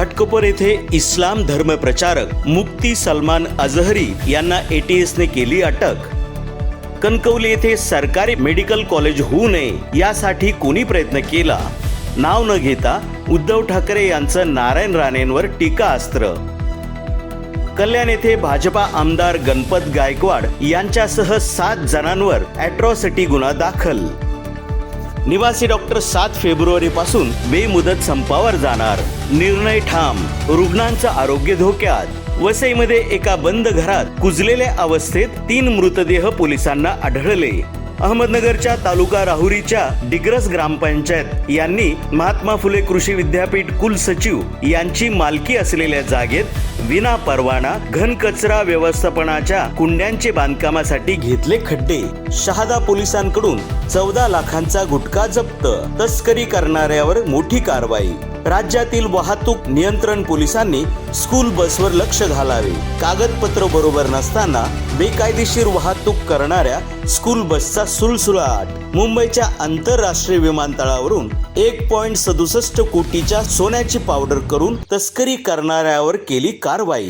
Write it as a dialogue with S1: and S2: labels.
S1: घाटकोपर येथे इस्लाम धर्म प्रचारक मुफ्ती सलमान अजहरी यांना एटीएसने केली अटक। कणकवली येथे सरकारी मेडिकल कॉलेज होऊ नये यासाठी कोणी प्रयत्न केला? नाव न घेता उद्धव ठाकरे यांचं नारायण राणेंवर टीकास्त्र। कल्याण येथे भाजपा आमदार गणपत गायकवाड यांच्यासह 7 जणांवर अॅट्रॉसिटी गुन्हा दाखल। निवासी डॉक्टर 7 फेब्रुवारी पासून बेमुदत संपावर जाणार, निर्णय ठाम। रुग्णांचं आरोग्य धोक्यात। वसईमध्ये एका बंद घरात कुजलेल्या अवस्थेत 3 मृतदेह पोलिसांना आढळले। अहमदनगरच्या तालुका राहुरीच्या डिग्रस ग्रामपंचायत यांनी महात्मा फुले कृषी विद्यापीठ कुलसचिव यांची मालकी असलेल्या जागेत विना परवाना घनकचरा व्यवस्थापनाच्या कुंड्यांचे बांधकामासाठी घेतले खड्डे। शहादा पोलिसांकडून 14 लाखांचा गुटखा जप्त। तस्करी करणाऱ्यावर मोठी कारवाई। राज्यातील वाहतूक नियंत्रण पोलिसांनी स्कूल बसवर लक्ष घालावे। कागदपत्र बरोबर नसताना बेकायदेशीर वाहतूक करणाऱ्या स्कूल बसचा सुळसुळाट। मुंबईच्या आंतरराष्ट्रीय विमानतळावरून 1.67 कोटीच्या सोन्याची पावडर करून तस्करी करणाऱ्यावर केली कारवाई।